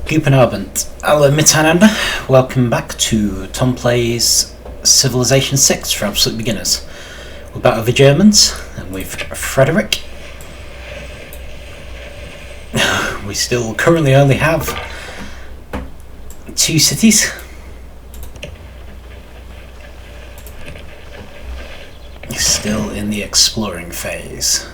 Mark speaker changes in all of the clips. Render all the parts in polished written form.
Speaker 1: Guten Abend, alle miteinander. Welcome back to Tom Plays Civilization 6 for Absolute Beginners. We're back with the Germans and with Frederick. We still currently only have 2 cities. Still in the exploring phase.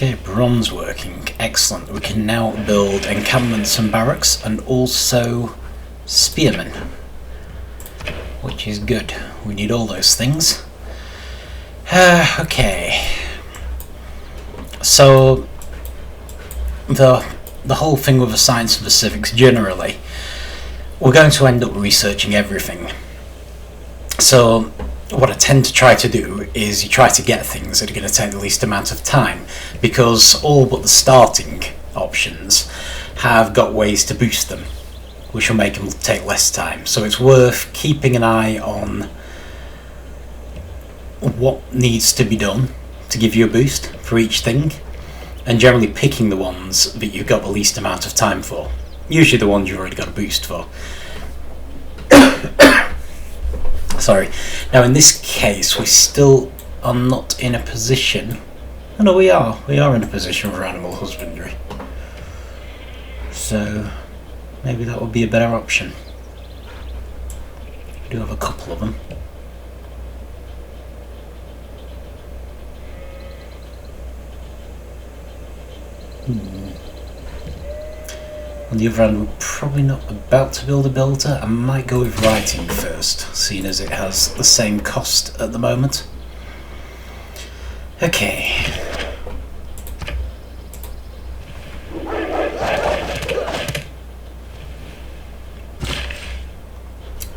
Speaker 1: Okay, bronze working. Excellent. We can now build encampments and barracks and also spearmen, which is good. We need all those things. Okay. So the whole thing with the science and the civics generally, we're going to end up researching everything. So what I tend to try to do is you try to get things that are going to take the least amount of time, because all but the starting options have got ways to boost them, which will make them take less time. So it's worth keeping an eye on what needs to be done to give you a boost for each thing, and generally picking the ones that you've got the least amount of time for. Usually the ones you've already got a boost for. Sorry. Now in this case we still are not in a position. Oh no, we are in a position for animal husbandry. So maybe that would be a better option. We do have a couple of them. On the other hand, we're probably not about to build a builder. I might go with writing first, seeing as it has the same cost at the moment. Okay.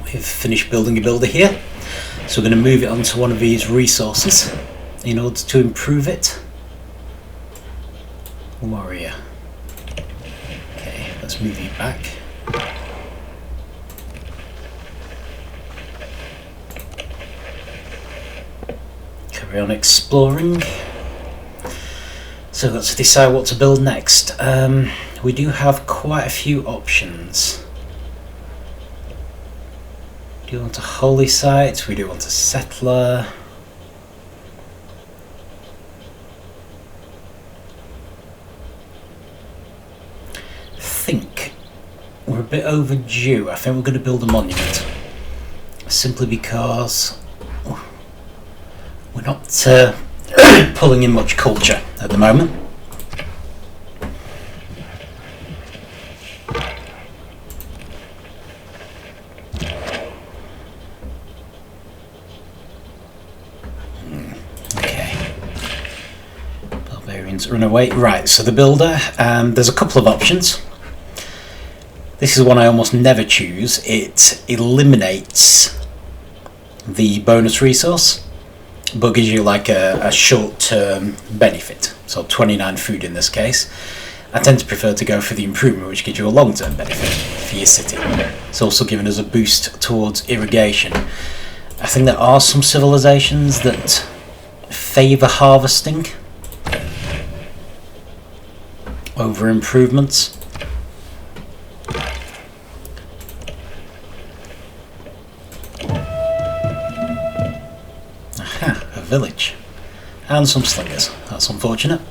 Speaker 1: We've finished building a builder here, so we're going to move it onto one of these resources in order to improve it. Warrior. Okay, let's move you back. Carry on exploring. So let's decide what to build next. We do have quite a few options. Do you want a holy site? We do want a settler. I think we're a bit overdue. I think we're going to build a monument, simply because we're not pulling in much culture at the moment. Okay. Barbarians run away. Right, so the builder, there's a couple of options. This is one I almost never choose. It eliminates the bonus resource, but gives you like a short-term benefit. So 29 food in this case. I tend to prefer to go for the improvement, which gives you a long-term benefit for your city. It's also giving us a boost towards irrigation. I think there are some civilizations that favour harvesting over improvements. Village and some slingers. That's unfortunate.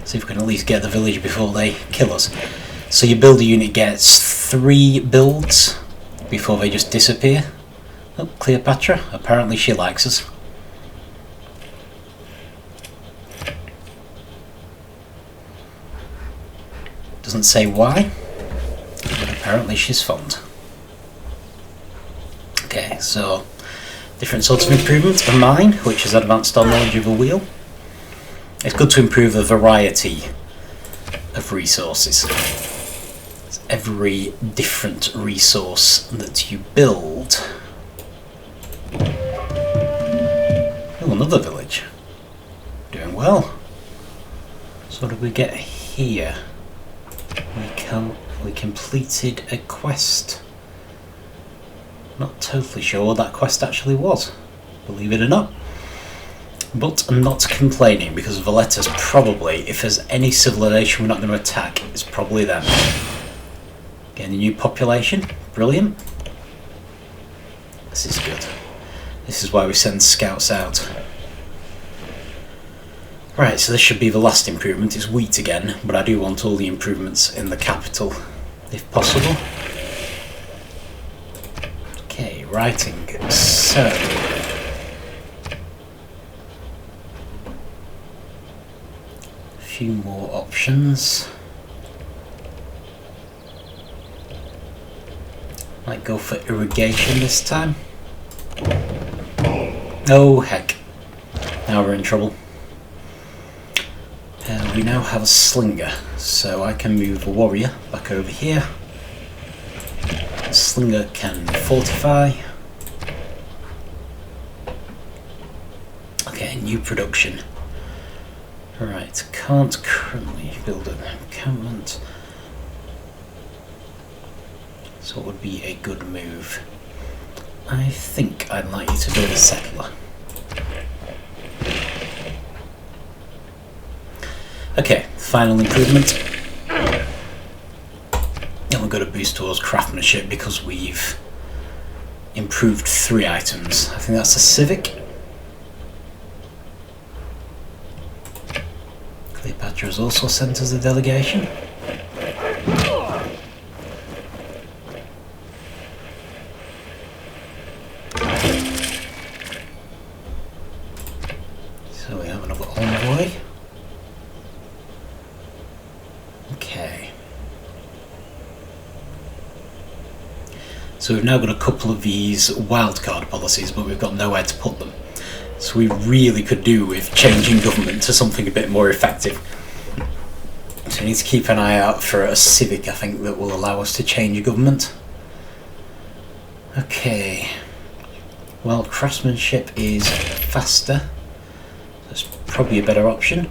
Speaker 1: See if we can at least get the village before they kill us. So your builder unit gets 3 builds before they just disappear. Oh, Cleopatra. Apparently she likes us. Doesn't say why, but apparently she's fond. Okay, so different sorts of improvements for mine, which is advanced our knowledge of a wheel. It's good to improve the variety of resources. It's every different resource that you build. Oh, another village. Doing well. So what do we get here? We can we completed a quest. Not totally sure what that quest actually was, believe it or not. But I'm not complaining, because Valletta's probably, if there's any civilization we're not going to attack, it's probably them. Getting a new population, brilliant. This is good. This is why we send scouts out. Right, so this should be the last improvement. It's wheat again, but I do want all the improvements in the capital, if possible. Okay, writing. So, a few more options. Might go for irrigation this time. Oh heck, now we're in trouble. We now have a slinger, so I can move a warrior back over here. The slinger can fortify. Okay, new production. Right, can't currently build an encampment. So what would be a good move? I think I'd like you to build a settler. Okay, final improvement. And we've got a boost towards craftsmanship because we've improved 3 items. I think that's a civic. Cleopatra has also sent us a delegation. So we have another envoy. Okay. So we've now got a couple of these wildcard policies, but we've got nowhere to put them. So we really could do with changing government to something a bit more effective. So we need to keep an eye out for a civic, I think, that will allow us to change government. Okay. Well, craftsmanship is faster. That's probably a better option.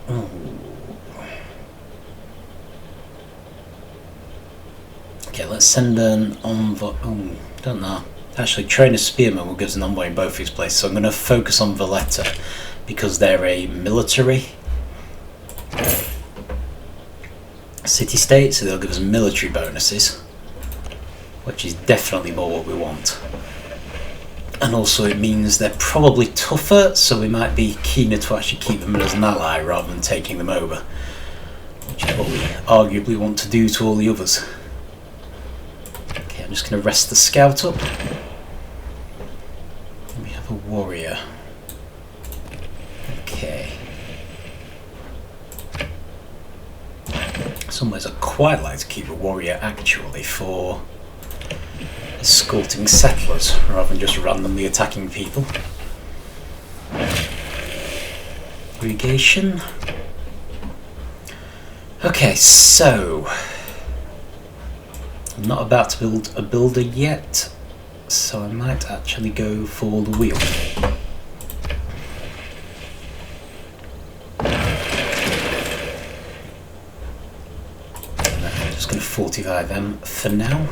Speaker 1: Oh. Okay, let's send an envoy. Oh, don't know. Actually, train a spearman will give us an envoy in both these places. So I'm going to focus on Valletta because they're a military city-state, so they'll give us military bonuses, which is definitely more what we want. And also it means they're probably tougher, so we might be keener to actually keep them as an ally rather than taking them over, which is what we arguably want to do to all the others. Okay, I'm just going to rest the scout up. And we have a warrior. Okay. Some ways I'd quite like to keep a warrior actually for escorting settlers rather than just randomly attacking people. Irrigation. Okay, so I'm not about to build a builder yet, so I might actually go for the wheel. I'm just going to fortify them for now.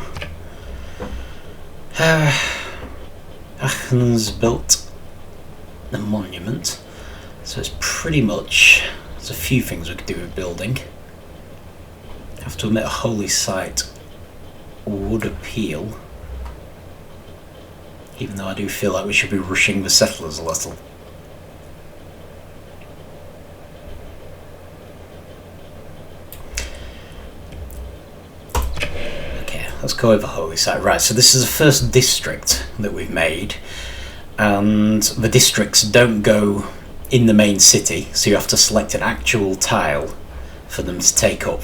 Speaker 1: Athens built a monument, so it's pretty much, there's a few things we could do with building. I have to admit a holy site would appeal, even though I do feel like we should be rushing the settlers a little. Let's go over holy site. Right, so this is the first district that we've made, and the districts don't go in the main city, so you have to select an actual tile for them to take up.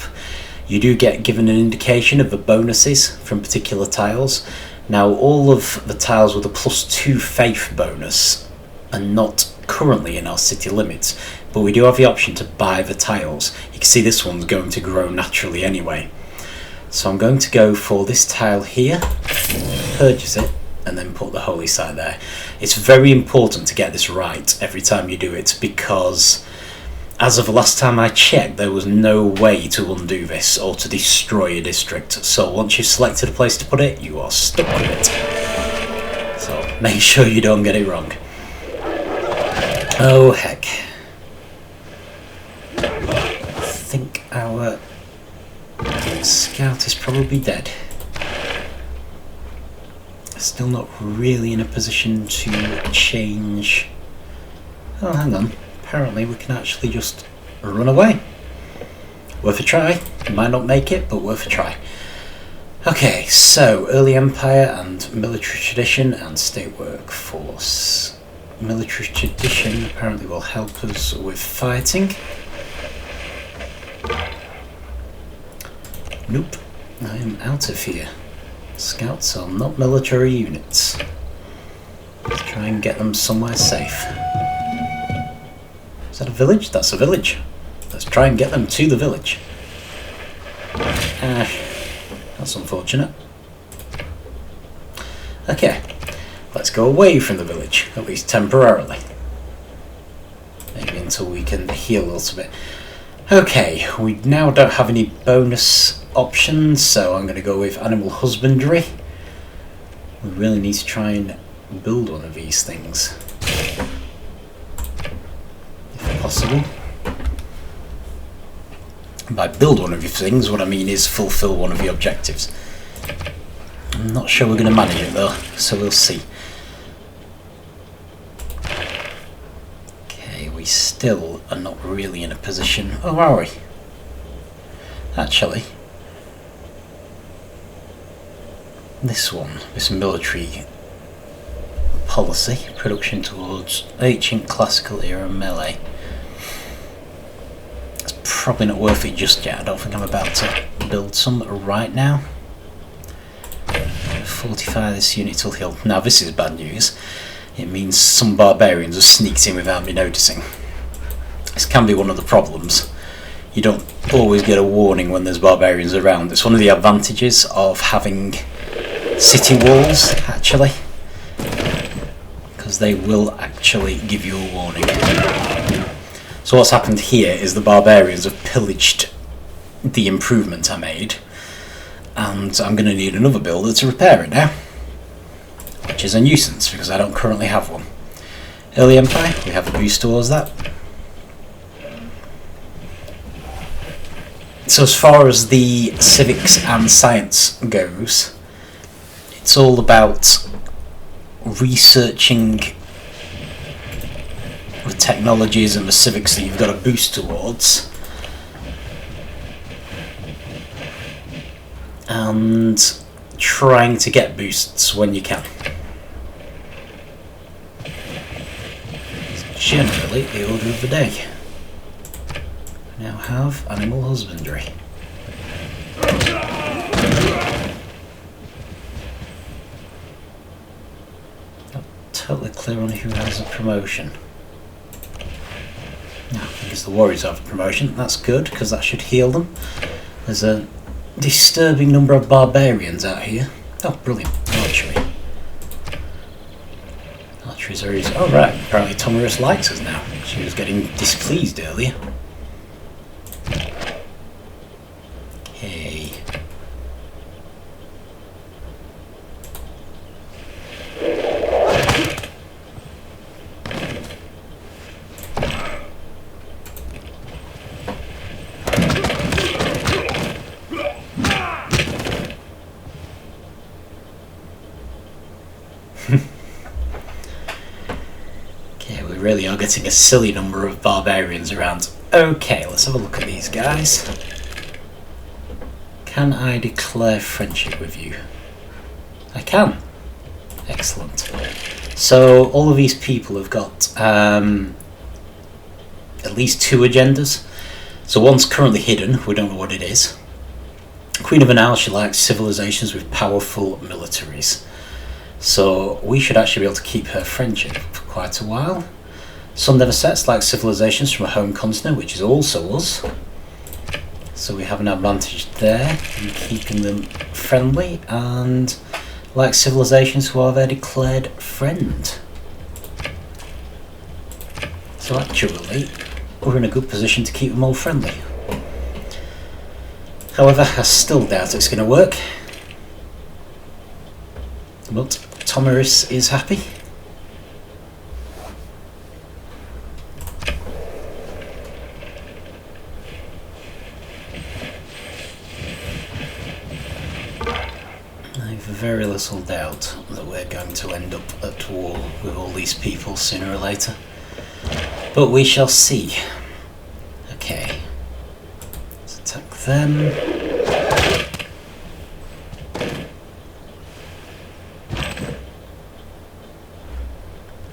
Speaker 1: You do get given an indication of the bonuses from particular tiles. Now, all of the tiles with a +2 faith bonus are not currently in our city limits, but we do have the option to buy the tiles. You can see this one's going to grow naturally anyway. So I'm going to go for this tile here, purchase it, and then put the holy site there. It's very important to get this right every time you do it, because as of the last time I checked, there was no way to undo this or to destroy a district. So once you've selected a place to put it, you are stuck with it. So make sure you don't get it wrong. Oh heck. I think our scout is probably dead. Still not really in a position to change. Oh, hang on. Apparently we can actually just run away. Worth a try. Might not make it, but worth a try. Okay, so early empire and military tradition and state workforce. Military tradition apparently will help us with fighting. Nope, I am out of here. Scouts are not military units. Let's try and get them somewhere safe. Is that a village? That's a village. Let's try and get them to the village. That's unfortunate. Okay, let's go away from the village, at least temporarily. Maybe until we can heal a little bit. Okay, we now don't have any bonus options, so I'm going to go with animal husbandry. We really need to try and build one of these things, if possible. By build one of these things, what I mean is fulfill one of the objectives. I'm not sure we're going to manage it though, so we'll see. Okay, we still are not really in a position. Oh, are we? Actually, this military policy, production towards ancient classical era melee. It's probably not worth it just yet. I don't think I'm about to build some right now. Fortify this unit till healed. Now this is bad news. It means some barbarians have sneaked in without me noticing. This can be one of the problems. You don't always get a warning when there's barbarians around. It's one of the advantages of having city walls, actually, because they will actually give you a warning. So what's happened here is the barbarians have pillaged the improvement I made, and I'm going to need another builder to repair it now, which is a nuisance because I don't currently have one. Early Empire, we have a boost towards that. So as far as the civics and science goes, it's all about researching the technologies and the civics that you've got to boost towards, and trying to get boosts when you can. It's generally the order of the day. We now have animal husbandry. Not totally clear on who has a promotion. No, I think it's the warriors have a promotion. That's good, because that should heal them. There's a disturbing number of barbarians out here. Oh, brilliant. Archery. Archery's very easy. Oh, right. Apparently Tomarus likes us now. She was getting displeased earlier. Hey. Okay, we really are getting a silly number of barbarians around. Okay, let's have a look at these guys. Can I declare friendship with you? I can. Excellent. So all of these people have got at least 2 agendas. So one's currently hidden, we don't know what it is. Queen of Anal, she likes civilizations with powerful militaries. So we should actually be able to keep her friendship for quite a while. Sun Never Sets likes civilizations from a home continent, which is also us. So we have an advantage there in keeping them friendly, and like civilizations who are their declared friend. So actually, we're in a good position to keep them all friendly. However, I still doubt it's going to work. But Tomiris is happy. I've very little doubt that we're going to end up at war with all these people sooner or later. But we shall see. Okay. Let's attack them.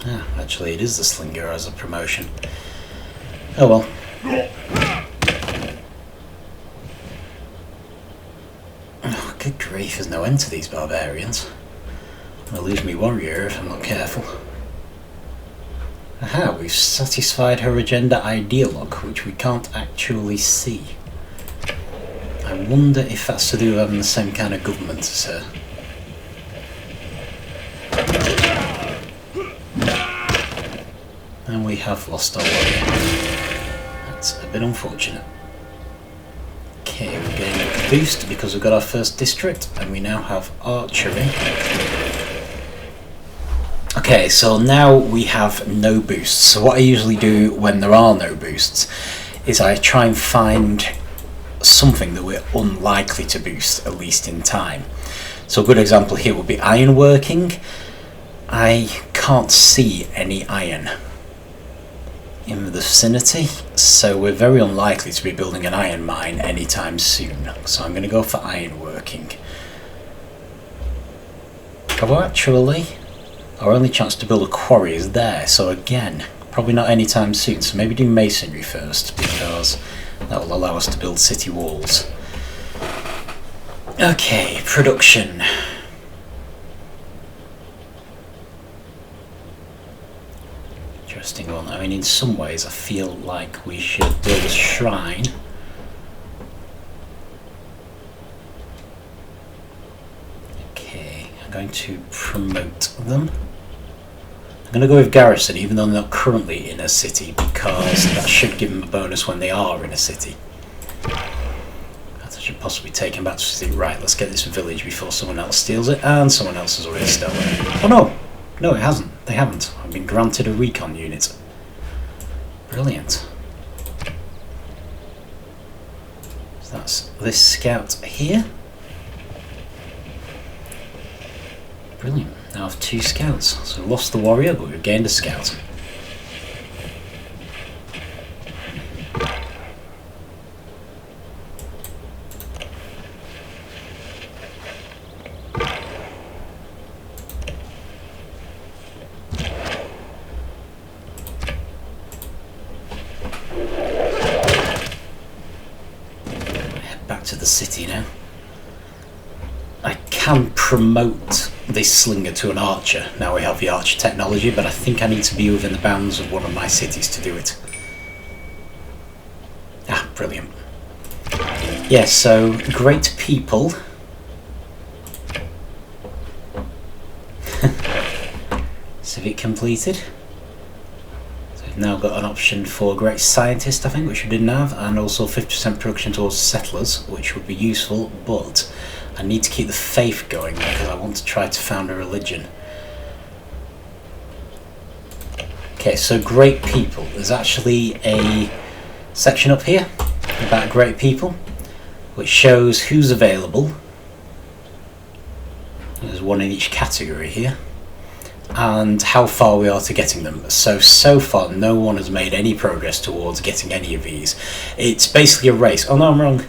Speaker 1: Ah, actually it is the Slinger as a promotion. Oh well. Oh, good grief, there's no end to these barbarians. I'll lose me warrior if I'm not careful. Aha, we've satisfied her agenda ideologue, which we can't actually see. I wonder if that's to do with having the same kind of government as her. And we have lost our warrior. That's a bit unfortunate. Okay, we're getting a boost because we've got our first district, and we now have archery. Okay, so now we have no boosts. So what I usually do when there are no boosts is I try and find something that we're unlikely to boost, at least in time. So a good example here would be ironworking. I can't see any iron in the vicinity, so we're very unlikely to be building an iron mine anytime soon. So I'm going to go for ironworking. Although actually, our only chance to build a quarry is there, so again, probably not anytime soon. So maybe do masonry first, because that will allow us to build city walls. Okay, production. Interesting one. I mean, in some ways I feel like we should build a shrine. Okay, I'm going to promote them. I'm going to go with garrison, even though they're not currently in a city, because that should give them a bonus when they are in a city. I should possibly take them back to the city. Right, let's get this village before someone else steals it, and someone else has already stolen it. Oh no! No, it hasn't. They haven't. I've been granted a recon unit. Brilliant. So that's this scout here. Brilliant. Now I have 2 scouts. So we've lost the warrior, but we've gained a scout. Back to the city now. I can promote this slinger to an archer. Now we have the archer technology, but I think I need to be within the bounds of one of my cities to do it. Ah, brilliant. Yeah, so great people. Civic completed. So we've now got an option for great scientist, I think, which we didn't have, and also 50% production towards settlers, which would be useful, but I need to keep the faith going because I want to try to found a religion. Okay, so great people. There's actually a section up here about great people, which shows who's available. There's one in each category here, and how far we are to getting them. So far no one has made any progress towards getting any of these. It's basically a race. Oh no, I'm wrong.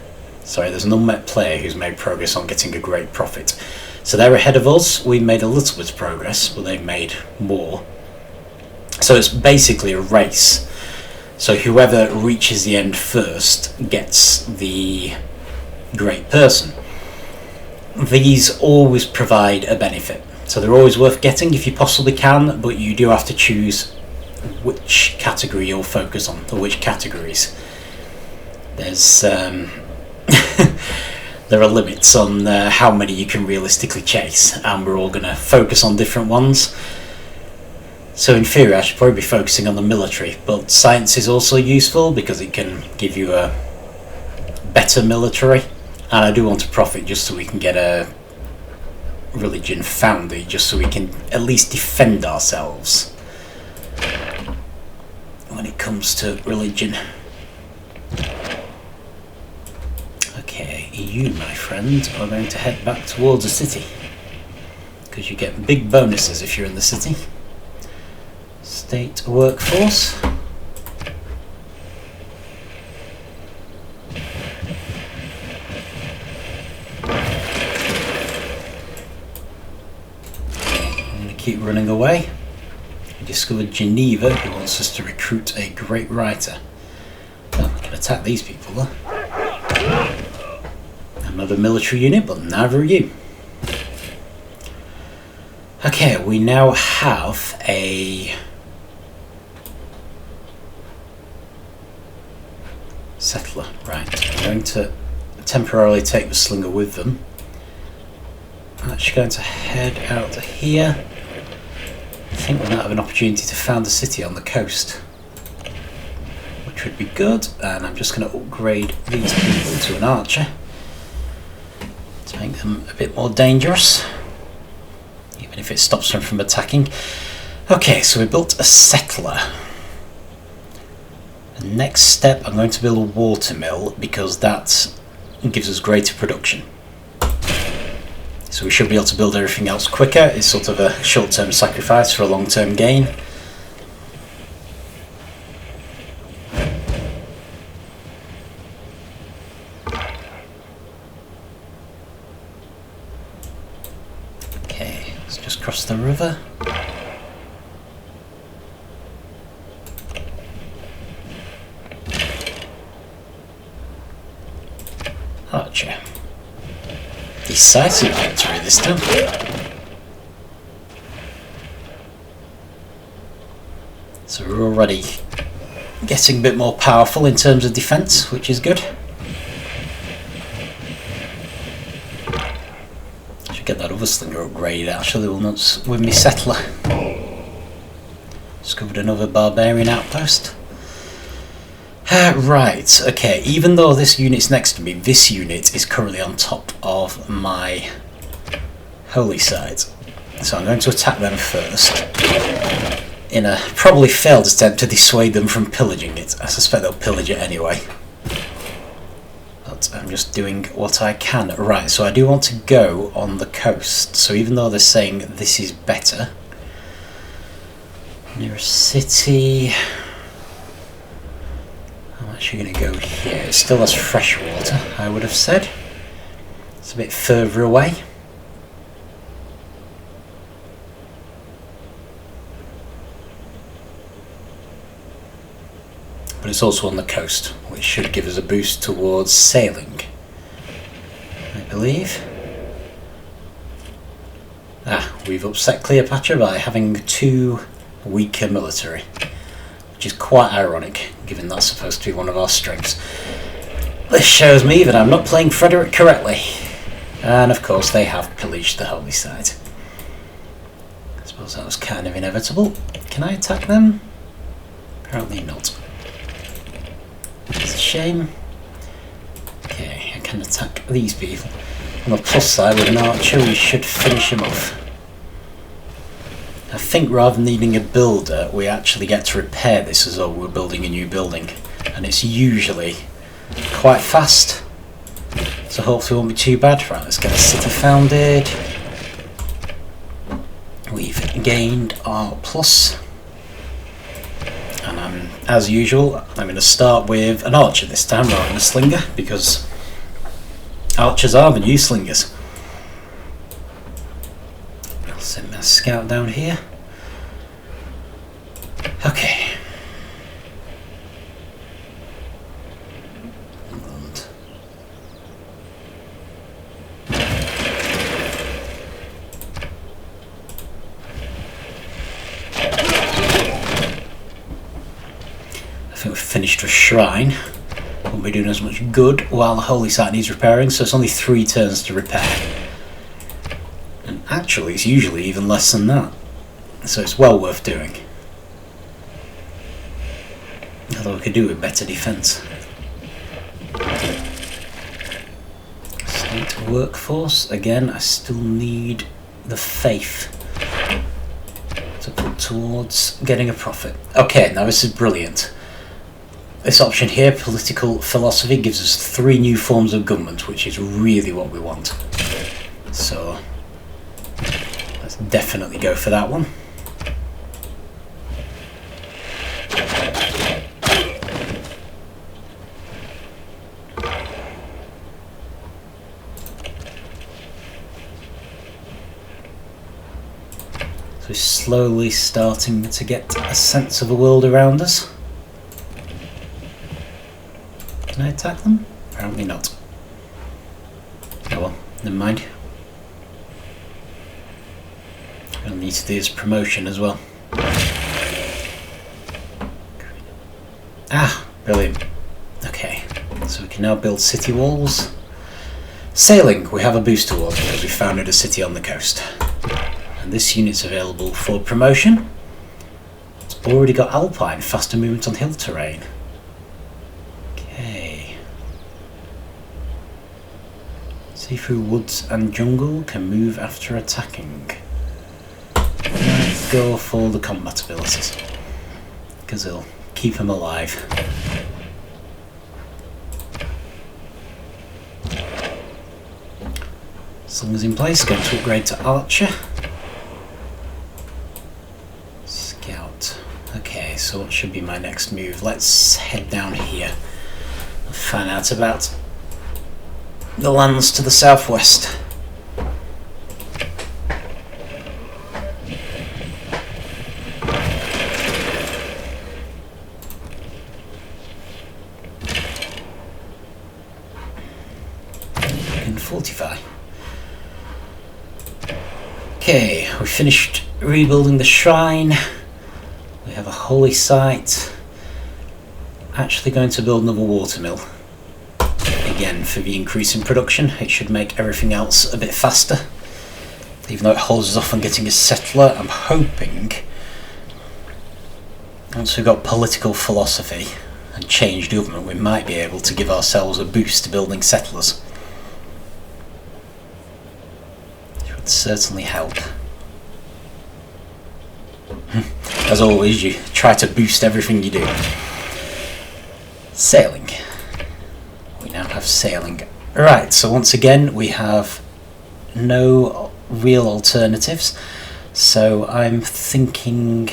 Speaker 1: Sorry, there's an unmet player who's made progress on getting a great profit. So they're ahead of us. We've made a little bit of progress, but they've made more. So it's basically a race. So whoever reaches the end first gets the great person. These always provide a benefit. So they're always worth getting if you possibly can, but you do have to choose which category you'll focus on, or which categories. There's there are limits on how many you can realistically chase, and we're all going to focus on different ones. So in theory I should probably be focusing on the military, but science is also useful because it can give you a better military, and I do want to profit just so we can get a religion founded, just so we can at least defend ourselves when it comes to religion. Okay, you, my friend, are going to head back towards the city, because you get big bonuses if you're in the city. State workforce. I'm going to keep running away. We discovered Geneva, who wants us to recruit a great writer. Oh, we can attack these people though. Another military unit, but neither are you. Okay, we now have a settler. Right, I'm going to temporarily take the slinger with them. I'm actually going to head out here. I think we might have an opportunity to found a city on the coast, which would be good. And I'm just going to upgrade these people to an archer to make them a bit more dangerous, even if it stops them from attacking. Okay, so we built a settler. The next step, I'm going to build a water mill because that gives us greater production. So we should be able to build everything else quicker. It's sort of a short-term sacrifice for a long-term gain. Okay, let's just cross the river. Archer. Decisive victory this time. So we're already getting a bit more powerful in terms of defence, which is good. Should get that other slinger upgraded actually once with me settler. Discovered another barbarian outpost. Right, okay, even though this unit's next to me, this unit is currently on top of my holy site. So I'm going to attack them first, in a probably failed attempt to dissuade them from pillaging it. I suspect they'll pillage it anyway. But I'm just doing what I can. Right, so I do want to go on the coast, so even though they're saying this is better, near a city... I'm actually going to go here. It still has fresh water, I would have said. It's a bit further away. But it's also on the coast, which should give us a boost towards sailing, I believe. We've upset Cleopatra by having too weak a military, which is quite ironic, given that's supposed to be one of our strengths. This shows me that I'm not playing Frederick correctly. And of course they have pillaged the holy site. I suppose that was kind of inevitable. Can I attack them? Apparently not. It's a shame. Okay, I can attack these people. On the plus side, with an archer we should finish him off. I think rather than needing a builder, we actually get to repair this as though we're building a new building. And it's usually quite fast. So hopefully it won't be too bad. Right, let's get a city founded. We've gained our plus. And as usual, I'm going to start with an archer this time rather than a slinger, because archers are the new slingers. I'll send my scout down here. Okay. And I think we've finished a shrine. Won't be doing as much good while the holy site needs repairing, so it's only 3 turns to repair. And actually it's usually even less than that. So it's well worth doing. Although we could do with better defence. State workforce. Again, I still need the faith to put towards getting a profit. Okay, now this is brilliant. This option here, political philosophy, gives us 3 new forms of government, which is really what we want. So let's definitely go for that one. So we're slowly starting to get a sense of the world around us. Can I attack them? Apparently not. Oh well, never mind. I'll need to do this promotion as well. Ah, brilliant. Okay, so we can now build city walls. Sailing, we have a booster wall because we founded a city on the coast. And this unit's available for promotion. It's already got Alpine, faster movement on hill terrain. Okay. See through woods and jungle, can move after attacking. Go for the combat abilities, because it'll keep him alive. Song is in place, going to upgrade to Archer. Scout. Okay, so what should be my next move? Let's head down here and find out about the lands to the southwest. And fortify. Okay, we finished rebuilding the shrine. We have a holy site. Actually going to build another watermill. Again, for the increase in production, it should make everything else a bit faster. Even though it holds us off on getting a settler, I'm hoping once we've got political philosophy and changed government, we might be able to give ourselves a boost to building settlers. It would certainly help. As always, you try to boost everything you do. Sailing. We now have sailing. Right, so once again we have no real alternatives. So I'm thinking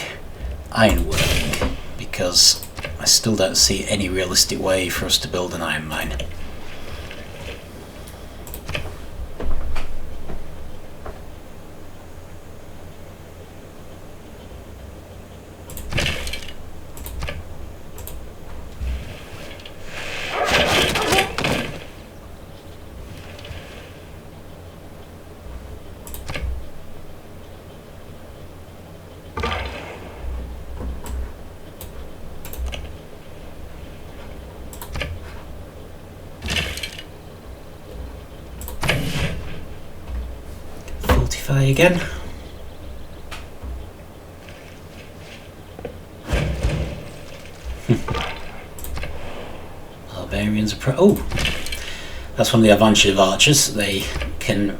Speaker 1: ironworking, because I still don't see any realistic way for us to build an iron mine. Again. Barbarians are oh! That's one of the advantages of archers. They can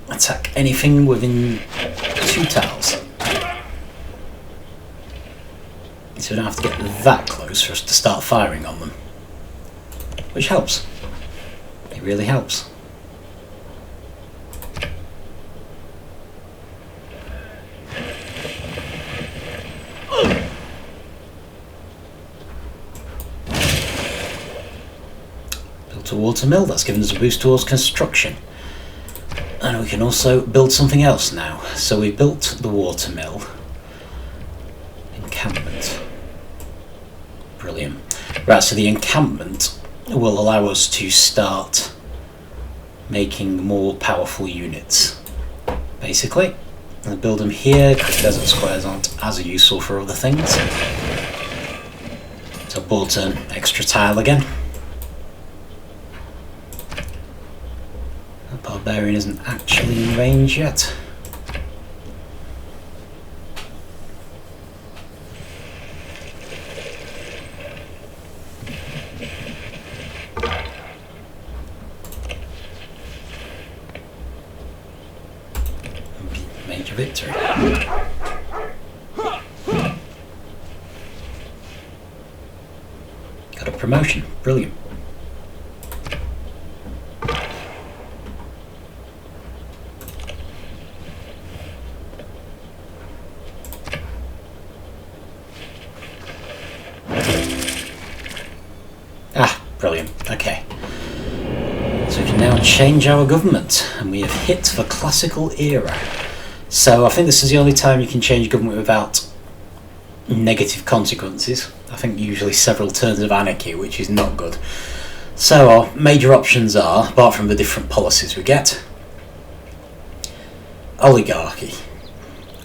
Speaker 1: attack anything within 2 tiles. So we don't have to get that close for us to start firing on them. Which helps. It really helps. A watermill, that's given us a boost towards construction, and we can also build something else now. So we built the watermill. Encampment. Brilliant. Right, so the encampment will allow us to start making more powerful units. Basically, I'll build them here because desert squares aren't as useful for other things. So I bought an extra tile again. Barbarian isn't actually in range yet. Major victory. Got a promotion. Brilliant. Ah, brilliant. Okay. So we can now change our government, and we have hit the classical era. So I think this is the only time you can change government without negative consequences. I think usually several turns of anarchy, which is not good. So our major options are, apart from the different policies we get, oligarchy.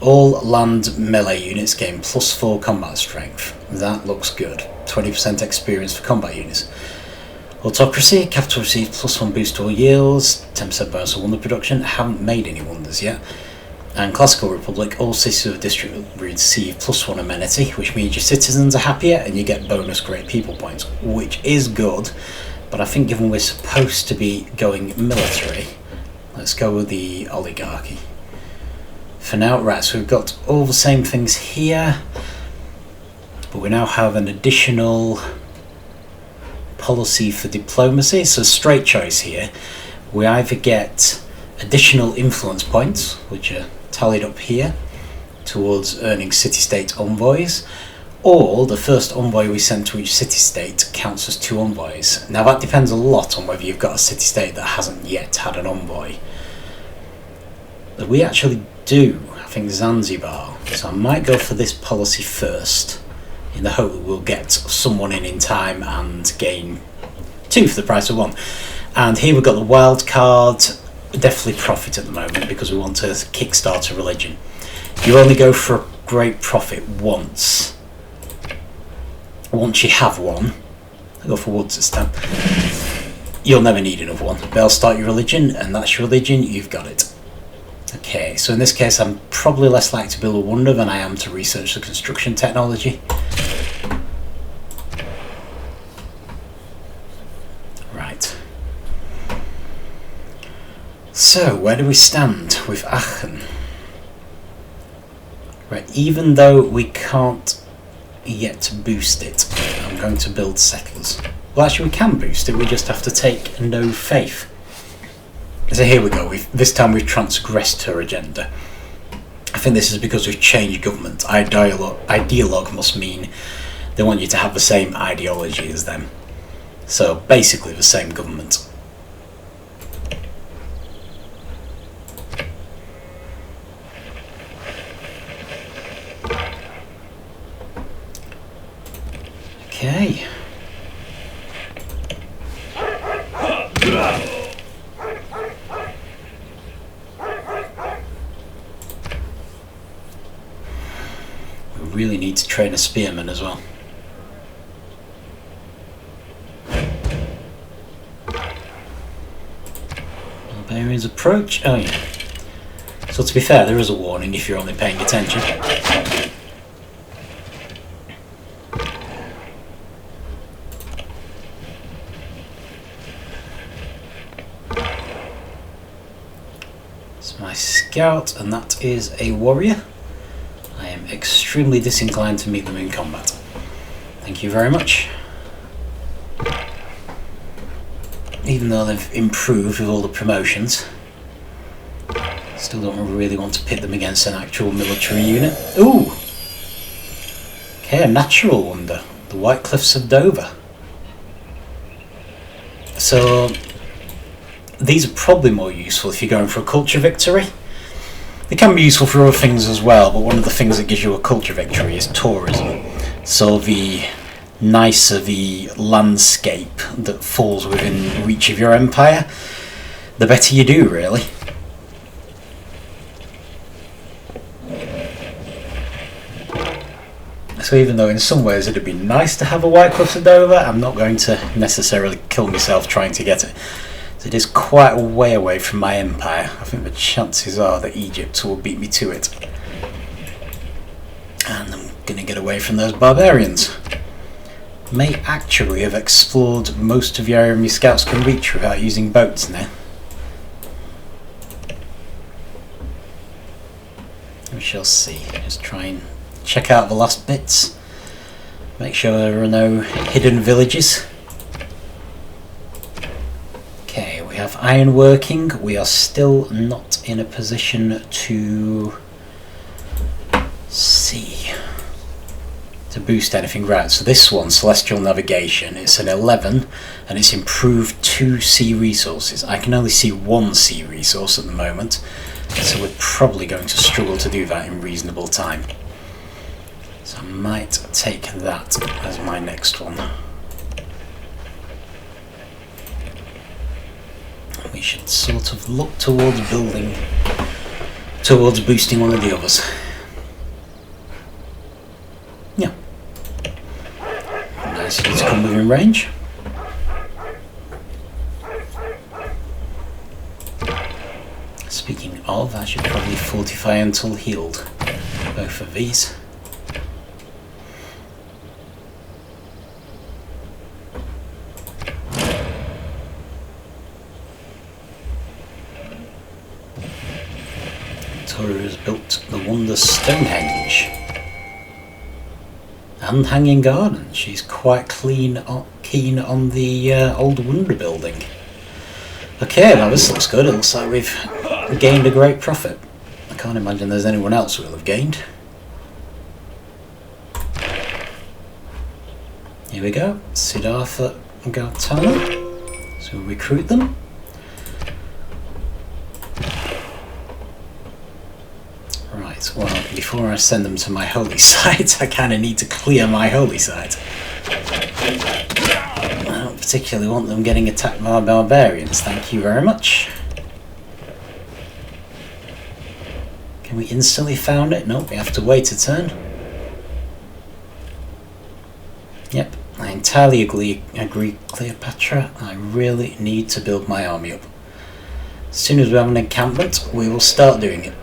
Speaker 1: All land melee units gain +4 combat strength. That looks good. 20% experience for combat units. Autocracy, capital receives +1 boost to all yields, 10% bonus on wonder production. Haven't made any wonders yet. And Classical Republic, all cities of the district receive +1 amenity, which means your citizens are happier and you get bonus great people points, which is good. But I think given we're supposed to be going military, let's go with the oligarchy. For now, right, so we've got all the same things here, but we now have an additional policy for diplomacy. So straight choice here. We either get additional influence points, which are tallied up here, towards earning city-state envoys, or the first envoy we send to each city-state counts as 2 envoys. Now that depends a lot on whether you've got a city-state that hasn't yet had an envoy. But we actually do, I think, Zanzibar, so I might go for this policy first, in the hope that we'll get someone in time and gain 2 for the price of 1. And here we've got the wild card. Definitely profit at the moment because we want to kickstart a religion. You only go for a great profit once. Once you have one, I go for woods this time. You'll never need another one. They'll start your religion, and that's your religion. You've got it. Okay, so in this case, I'm probably less likely to build a wonder than I am to research the construction technology. Right. So, where do we stand with Aachen? Right, even though we can't yet boost it, I'm going to build settlers. Well, actually we can boost it, we just have to take no faith. So here we go, this time we've transgressed her agenda. I think this is because we've changed government. Ideologue must mean they want you to have the same ideology as them. So basically the same government. Okay. We really need to train a spearman as well. Barbarians approach. Oh yeah. So to be fair, there is a warning if you're only paying attention. My scout, and that is a warrior. I am extremely disinclined to meet them in combat. Thank you very much. Even though they've improved with all the promotions, still don't really want to pit them against an actual military unit. Ooh! Okay, a natural wonder. The White Cliffs of Dover. So these are probably more useful if you're going for a culture victory. They can be useful for other things as well, but one of the things that gives you a culture victory is tourism. So the nicer the landscape that falls within reach of your empire, the better you do, really. So even though in some ways it'd be nice to have a White Cliffs of Dover, I'm not going to necessarily kill myself trying to get it. It is quite a way away from my empire. I think the chances are that Egypt will beat me to it. And I'm going to get away from those barbarians. May actually have explored most of the area my scouts can reach without using boats now. We shall see. Just try and check out the last bits. Make sure there are no hidden villages. Okay, we have iron working. We are still not in a position to see. To boost anything. Right, so this one, Celestial Navigation, it's an 11 and it's improved 2 sea resources. I can only see 1 sea resource at the moment, so we're probably going to struggle to do that in reasonable time. So I might take that as my next one. We should sort of look towards boosting one of the others. Yeah. Nice of you to come within range. Speaking of, I should probably fortify until healed. Both of these. Toru has built the wonder Stonehenge. And Hanging Garden. She's quite keen on the old wonder building. Okay, now this looks good. It looks like we've gained a great profit. I can't imagine there's anyone else who will have gained. Here we go. Siddhartha and Gautama. So we'll recruit them. Right, well, before I send them to my holy site, I kind of need to clear my holy site. I don't particularly want them getting attacked by barbarians, thank you very much. Can we instantly found it? Nope, we have to wait a turn. Yep, I entirely agree, Cleopatra. I really need to build my army up. As soon as we have an encampment, we will start doing it.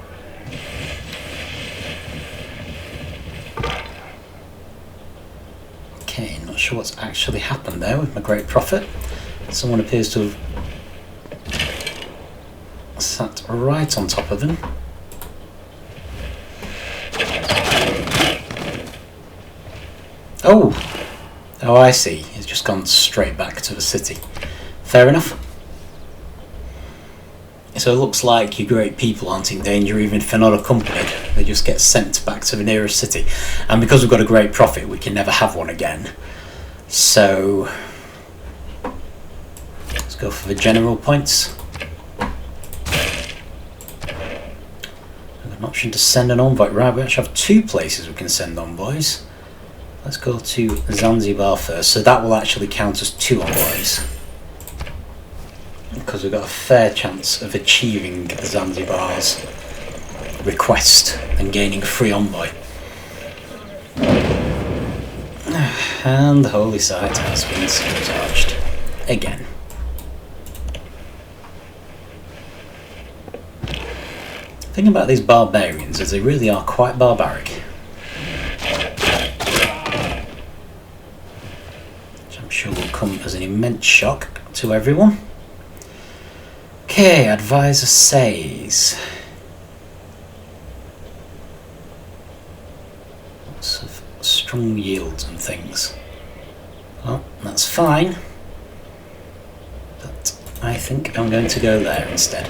Speaker 1: Okay, not sure what's actually happened there with my great prophet. Someone appears to have sat right on top of him. Oh! Oh, I see. He's just gone straight back to the city. Fair enough. So it looks like your great people aren't in danger even if they're not accompanied. They just get sent back to the nearest city. And because we've got a great prophet, we can never have one again. So let's go for the general points. We've got an option to send an envoy. Right, we actually have 2 places we can send envoys. Let's go to Zanzibar first. So that will actually count as 2 envoys. Because we've got a fair chance of achieving Zanzibar's request and gaining a free envoy. And the holy site has been sabotaged again. The thing about these barbarians is they really are quite barbaric. Which I'm sure will come as an immense shock to everyone. Okay, advisor says lots of strong yields and things. Well, that's fine. But I think I'm going to go there instead.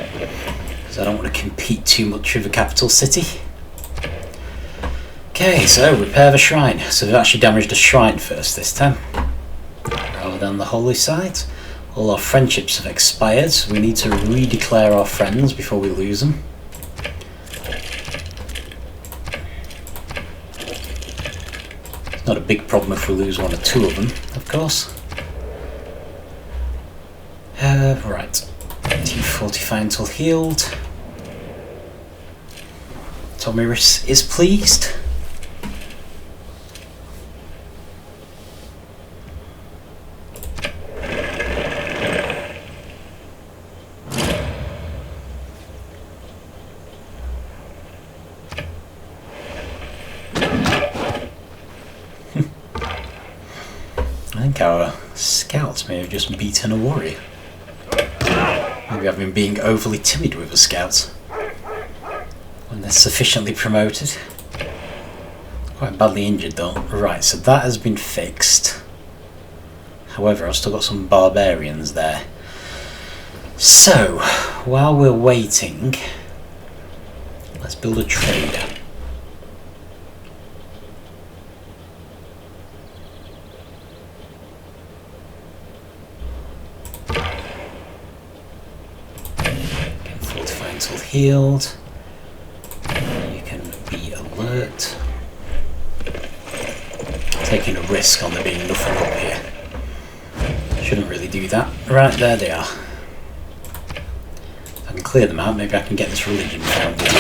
Speaker 1: Because I don't want to compete too much with the capital city. Okay, so repair the shrine. So we've actually damaged a shrine first this time. Rather than the holy site. All our friendships have expired, so we need to redeclare our friends before we lose them. It's not a big problem if we lose 1 or 2 of them, of course. Right. Team fortify until healed. Tomiris is pleased. I think our scouts may have just beaten a warrior. Maybe I've been being overly timid with the scouts. when they're sufficiently promoted. Quite badly injured though. Right, so that has been fixed. However, I've still got some barbarians there. So, while we're waiting, let's build a trader. Fortify until healed. You can be alert. Taking a risk on there being nothing up here. Shouldn't really do that. Right, there they are. If I can clear them out, maybe I can get this religion founded.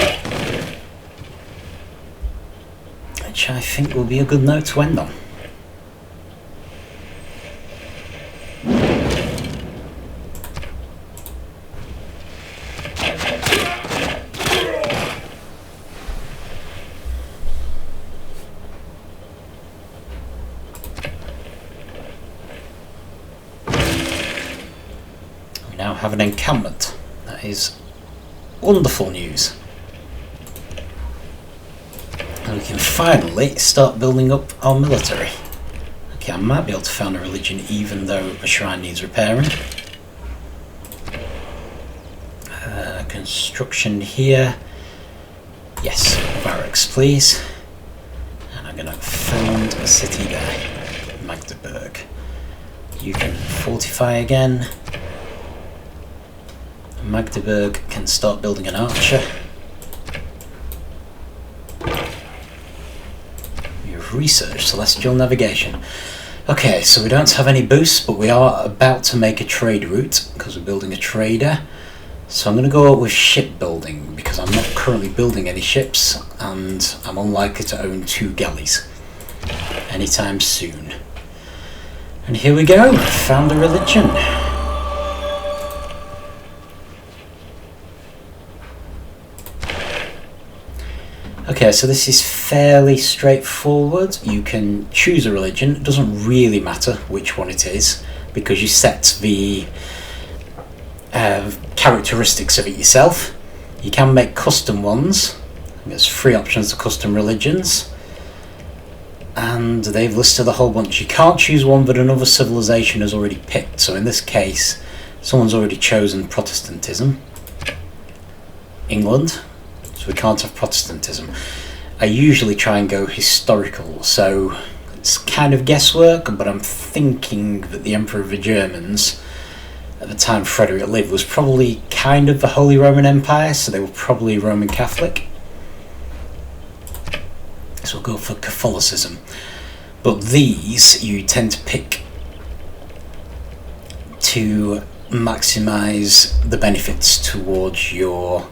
Speaker 1: Which I think will be a good note to end on. Now have an encampment. That is wonderful news. And we can finally start building up our military. Okay, I might be able to found a religion even though a shrine needs repairing. Construction here. Yes, barracks please. And I'm going to found a city there. Magdeburg. You can fortify again. Magdeburg can start building an archer. You've researched celestial navigation. Okay, so we don't have any boosts, but we are about to make a trade route because we're building a trader. So I'm going to go with shipbuilding because I'm not currently building any ships and I'm unlikely to own 2 galleys anytime soon. And here we go, found a religion. Okay, so this is fairly straightforward. You can choose a religion. It doesn't really matter which one it is because you set the characteristics of it yourself. You can make custom ones. There's 3 options to custom religions. And they've listed a whole bunch. You can't choose one that another civilization has already picked. So in this case, someone's already chosen Protestantism. England. So we can't have Protestantism. I usually try and go historical, so it's kind of guesswork, but I'm thinking that the Emperor of the Germans, at the time Frederick lived, was probably kind of the Holy Roman Empire, so they were probably Roman Catholic. So we'll go for Catholicism. But these you tend to pick to maximise the benefits towards your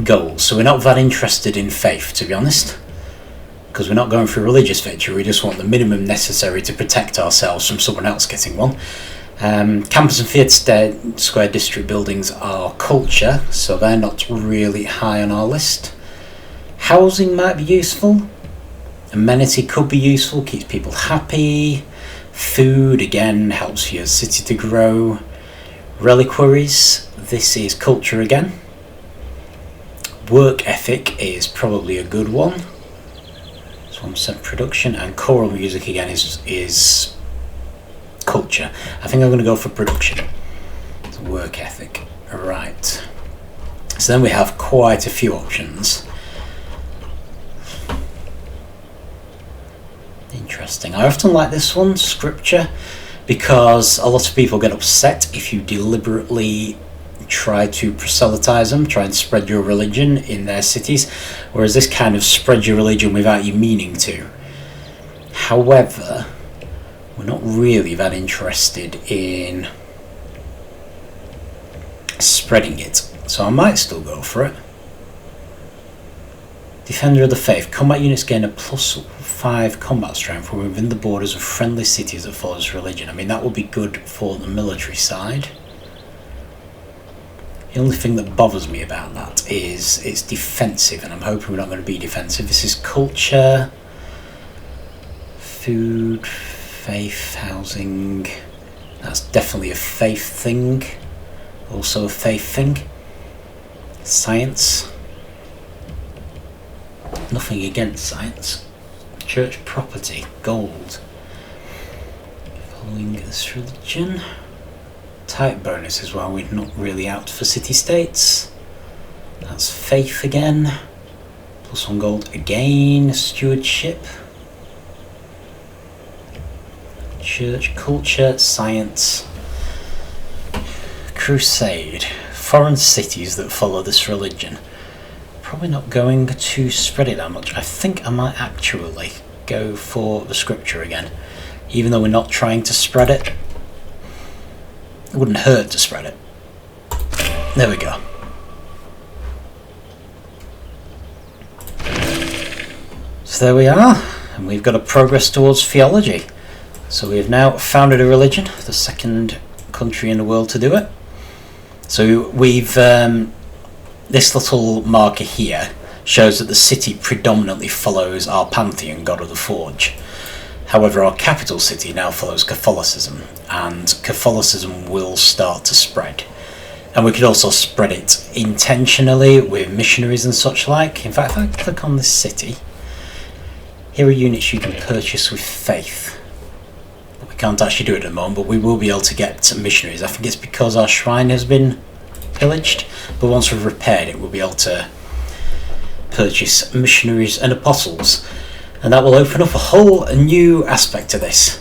Speaker 1: goals. So we're not that interested in faith, to be honest, because we're not going for religious victory. We just want the minimum necessary to protect ourselves from someone else getting one. Campus and theatre square district buildings are culture, so they're not really high on our list. Housing might be useful. Amenity could be useful, keeps people happy. Food, again, helps your city to grow. Reliquaries, this is culture again. Work ethic is probably a good one. So 1% production, and choral music again is culture. I think I'm going to go for production. It's work ethic. Right. So then we have quite a few options. Interesting. I often like this one, scripture, because a lot of people get upset if you deliberately try to proselytize them, try and spread your religion in their cities, whereas this kind of spread your religion without you meaning to. However, we're not really that interested in spreading it, so I might still go for it. Defender of the Faith. Combat units gain a +5 combat strength when within the borders of friendly cities that follow this religion. I mean, that would be good for the military side. The only thing that bothers me about that is it's defensive, and I'm hoping we're not going to be defensive. This is culture, food, faith, housing. That's definitely a faith thing. Also a faith thing. Science. Nothing against science. Church property, gold. Following this religion. Type bonus as well, we're not really out for city-states. That's faith again. +1 gold again. Stewardship. Church, culture, science. Crusade. Foreign cities that follow this religion. Probably not going to spread it that much. I think I might actually go for the scripture again. Even though we're not trying to spread it. It wouldn't hurt to spread it. There we go. So there we are. And we've got a progress towards theology. So we've now founded a religion. The second country in the world to do it. So we've... this little marker here shows that the city predominantly follows our pantheon, God of the Forge. However, our capital city now follows Catholicism, and Catholicism will start to spread. And we could also spread it intentionally with missionaries and such like. In fact, if I click on this city, here are units you can purchase with faith. We can't actually do it at the moment, but we will be able to get missionaries. I think it's because our shrine has been pillaged, but once we've repaired it, we'll be able to purchase missionaries and apostles. And that will open up a whole new aspect to this.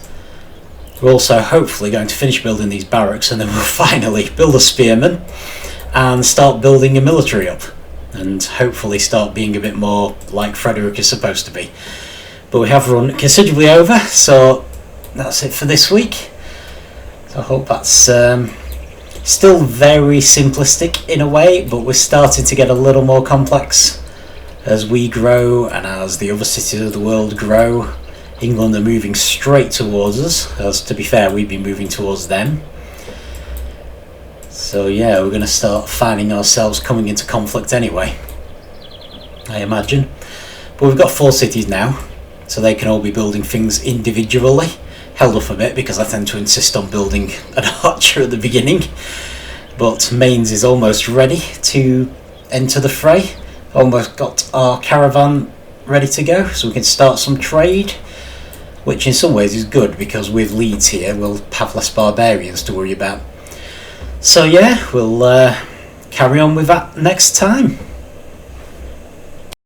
Speaker 1: We're also hopefully going to finish building these barracks, and then we'll finally build a spearman and start building a military up, and hopefully start being a bit more like Frederick is supposed to be. But we have run considerably over, so that's it for this week. So I hope that's still very simplistic in a way, but we're starting to get a little more complex as we grow and as the other cities of the world grow. England are moving straight towards us, as to be fair, we've been moving towards them. So yeah, we're going to start finding ourselves coming into conflict anyway, I imagine. But we've got 4 cities now, so they can all be building things individually. Held up a bit because I tend to insist on building an archer at the beginning. But Mainz is almost ready to enter the fray. Almost got our caravan ready to go, so we can start some trade, which in some ways is good because with Leeds here we'll have less barbarians to worry about. So yeah, we'll carry on with that next time.